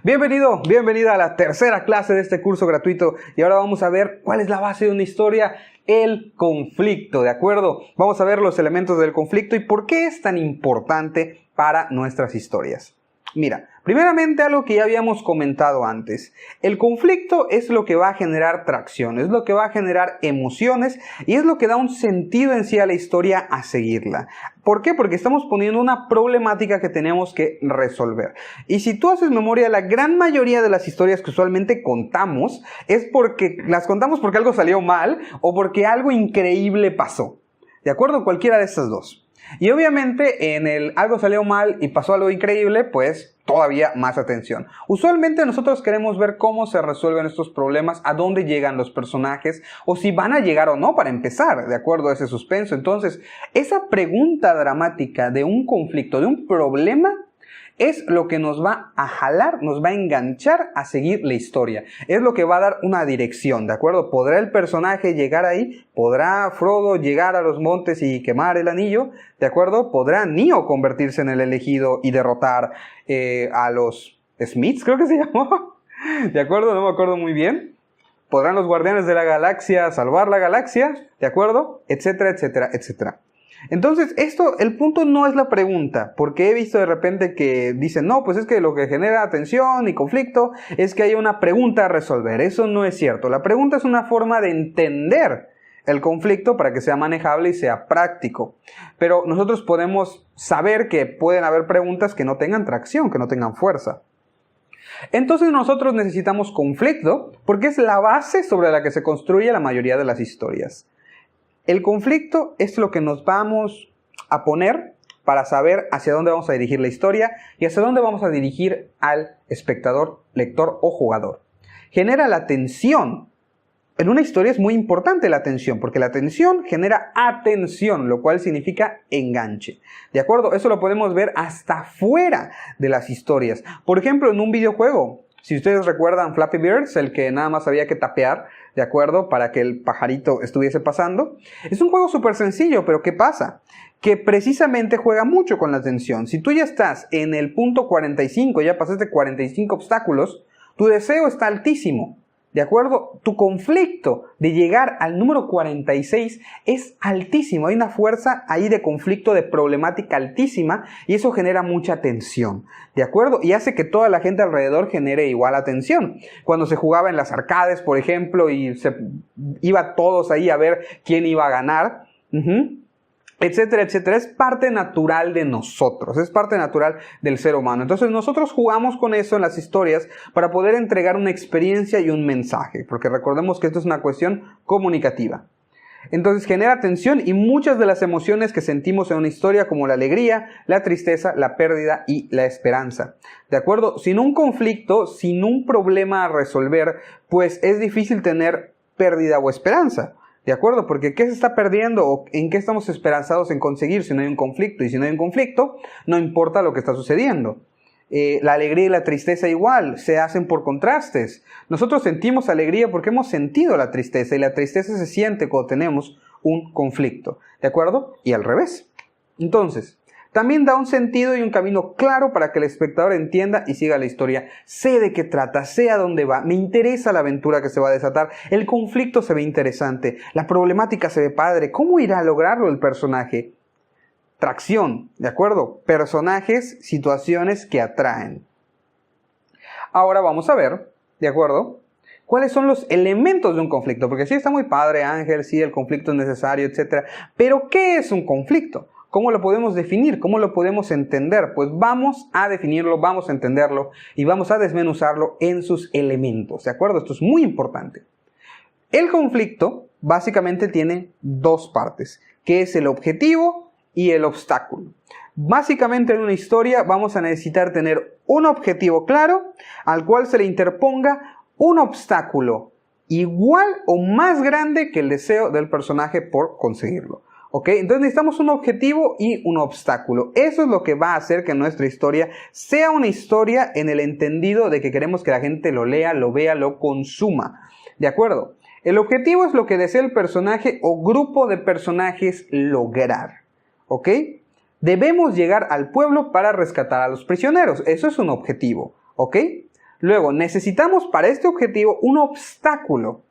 Bienvenido, bienvenida a la tercera clase de este curso gratuito y ahora vamos a ver cuál es la base de una historia, el conflicto, ¿de acuerdo? Vamos a ver los elementos del conflicto y por qué es tan importante para nuestras historias. Mira, primeramente algo que ya habíamos comentado antes, el conflicto es lo que va a generar tracción, es lo que va a generar emociones y es lo que da un sentido en sí a la historia a seguirla. ¿Por qué? Porque estamos poniendo una problemática que tenemos que resolver. Y si tú haces memoria, la gran mayoría de las historias que usualmente contamos es porque las contamos porque algo salió mal o porque algo increíble pasó. ¿De acuerdo? Cualquiera de estas dos. Y obviamente en el algo salió mal y pasó algo increíble, pues todavía más atención. Usualmente nosotros queremos ver cómo se resuelven estos problemas, a dónde llegan los personajes o si van a llegar o no para empezar, de acuerdo a ese suspenso. Entonces, esa pregunta dramática de un conflicto, de un problema, es lo que nos va a jalar, nos va a enganchar a seguir la historia. Es lo que va a dar una dirección, ¿de acuerdo? ¿Podrá el personaje llegar ahí? ¿Podrá Frodo llegar a los montes y quemar el anillo? ¿De acuerdo? ¿Podrá Neo convertirse en el elegido y derrotar a los Smiths? Creo que se llamó. ¿De acuerdo? No me acuerdo muy bien. ¿Podrán los guardianes de la galaxia salvar la galaxia? ¿De acuerdo? Etcétera, etcétera, etcétera. Entonces, el punto no es la pregunta, porque he visto de repente que dicen, no, pues es que lo que genera tensión y conflicto es que hay una pregunta a resolver. Eso no es cierto. La pregunta es una forma de entender el conflicto para que sea manejable y sea práctico. Pero nosotros podemos saber que pueden haber preguntas que no tengan tracción, que no tengan fuerza. Entonces nosotros necesitamos conflicto porque es la base sobre la que se construye la mayoría de las historias. El conflicto es lo que nos vamos a poner para saber hacia dónde vamos a dirigir la historia y hacia dónde vamos a dirigir al espectador, lector o jugador. Genera la tensión. En una historia es muy importante la tensión, porque la tensión genera atención, lo cual significa enganche. ¿De acuerdo? Eso lo podemos ver hasta fuera de las historias. Por ejemplo, en un videojuego. Si ustedes recuerdan Flappy Birds, el que nada más había que tapear, ¿de acuerdo? Para que el pajarito estuviese pasando. Es un juego súper sencillo, pero ¿qué pasa? Que precisamente juega mucho con la tensión. Si tú ya estás en el punto 45, ya pasaste 45 obstáculos, tu deseo está altísimo. ¿De acuerdo? Tu conflicto de llegar al número 46 es altísimo. Hay una fuerza ahí de conflicto, de problemática altísima y eso genera mucha tensión. ¿De acuerdo? Y hace que toda la gente alrededor genere igual atención. Cuando se jugaba en las arcades, por ejemplo, y se iba todos ahí a ver quién iba a ganar, etcétera, etcétera, es parte natural de nosotros, es parte natural del ser humano. Entonces nosotros jugamos con eso en las historias para poder entregar una experiencia y un mensaje, porque recordemos que esto es una cuestión comunicativa. Entonces genera tensión y muchas de las emociones que sentimos en una historia, como la alegría, la tristeza, la pérdida y la esperanza. ¿De acuerdo? Sin un conflicto, sin un problema a resolver, pues es difícil tener pérdida o esperanza. ¿De acuerdo? Porque ¿qué se está perdiendo o en qué estamos esperanzados en conseguir si no hay un conflicto? Y si no hay un conflicto, no importa lo que está sucediendo. La alegría y la tristeza igual, se hacen por contrastes. Nosotros sentimos alegría porque hemos sentido la tristeza y la tristeza se siente cuando tenemos un conflicto. ¿De acuerdo? Y al revés. Entonces, también da un sentido y un camino claro para que el espectador entienda y siga la historia. Sé de qué trata, sé a dónde va, me interesa la aventura que se va a desatar, el conflicto se ve interesante, la problemática se ve padre, ¿cómo irá a lograrlo el personaje? Tracción, ¿de acuerdo? Personajes, situaciones que atraen. Ahora vamos a ver, ¿de acuerdo? ¿Cuáles son los elementos de un conflicto? Porque sí está muy padre, Ángel, sí, el conflicto es necesario, etc. Pero, ¿qué es un conflicto? ¿Cómo lo podemos definir? ¿Cómo lo podemos entender? Pues vamos a definirlo, vamos a entenderlo y vamos a desmenuzarlo en sus elementos, ¿de acuerdo? Esto es muy importante. El conflicto básicamente tiene dos partes, que es el objetivo y el obstáculo. Básicamente en una historia vamos a necesitar tener un objetivo claro al cual se le interponga un obstáculo igual o más grande que el deseo del personaje por conseguirlo. ¿Ok? Entonces necesitamos un objetivo y un obstáculo. Eso es lo que va a hacer que nuestra historia sea una historia en el entendido de que queremos que la gente lo lea, lo vea, lo consuma. ¿De acuerdo? El objetivo es lo que desea el personaje o grupo de personajes lograr. ¿Ok? Debemos llegar al pueblo para rescatar a los prisioneros. Eso es un objetivo. ¿Ok? Luego, necesitamos para este objetivo un obstáculo,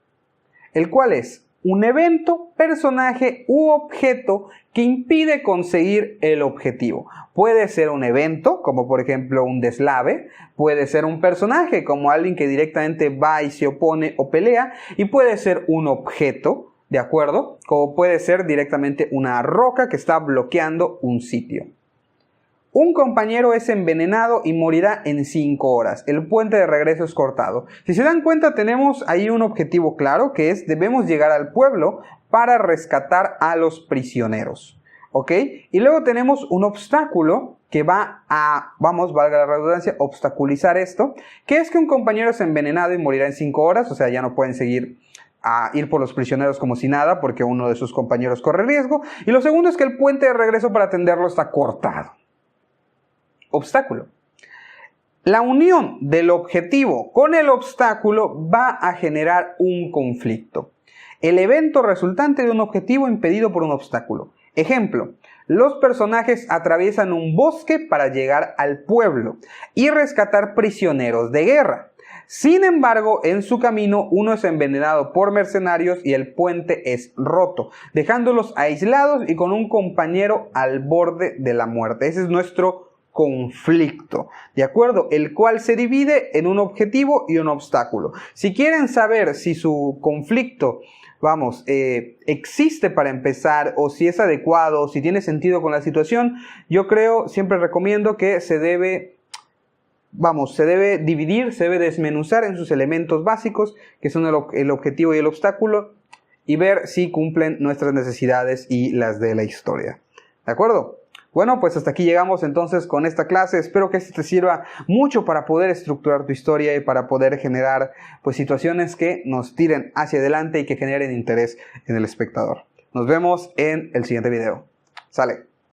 el cual es un evento, personaje u objeto que impide conseguir el objetivo. Puede ser un evento, como por ejemplo un deslave, puede ser un personaje, como alguien que directamente va y se opone o pelea, y puede ser un objeto, ¿de acuerdo? Como puede ser directamente una roca que está bloqueando un sitio. Un compañero es envenenado y morirá en 5 horas. El puente de regreso es cortado. Si se dan cuenta, tenemos ahí un objetivo claro, que es debemos llegar al pueblo para rescatar a los prisioneros. ¿Ok? Y luego tenemos un obstáculo que va a, valga la redundancia, obstaculizar esto, que es que un compañero es envenenado y morirá en 5 horas, o sea, ya no pueden seguir a ir por los prisioneros como si nada, porque uno de sus compañeros corre riesgo. Y lo segundo es que el puente de regreso para atenderlo está cortado. Obstáculo. La unión del objetivo con el obstáculo va a generar un conflicto. El evento resultante de un objetivo impedido por un obstáculo. Ejemplo, los personajes atraviesan un bosque para llegar al pueblo y rescatar prisioneros de guerra. Sin embargo, en su camino uno es envenenado por mercenarios y el puente es roto, dejándolos aislados y con un compañero al borde de la muerte. Ese es nuestro conflicto, ¿de acuerdo? El cual se divide en un objetivo y un obstáculo. Si quieren saber si su conflicto, existe para empezar, o si es adecuado, o si tiene sentido con la situación, yo siempre recomiendo que se debe dividir, se debe desmenuzar en sus elementos básicos, que son el objetivo y el obstáculo, y ver si cumplen nuestras necesidades y las de la historia. ¿De acuerdo? Bueno, pues hasta aquí llegamos entonces con esta clase. Espero que esto te sirva mucho para poder estructurar tu historia y para poder generar situaciones que nos tiren hacia adelante y que generen interés en el espectador. Nos vemos en el siguiente video. Sale.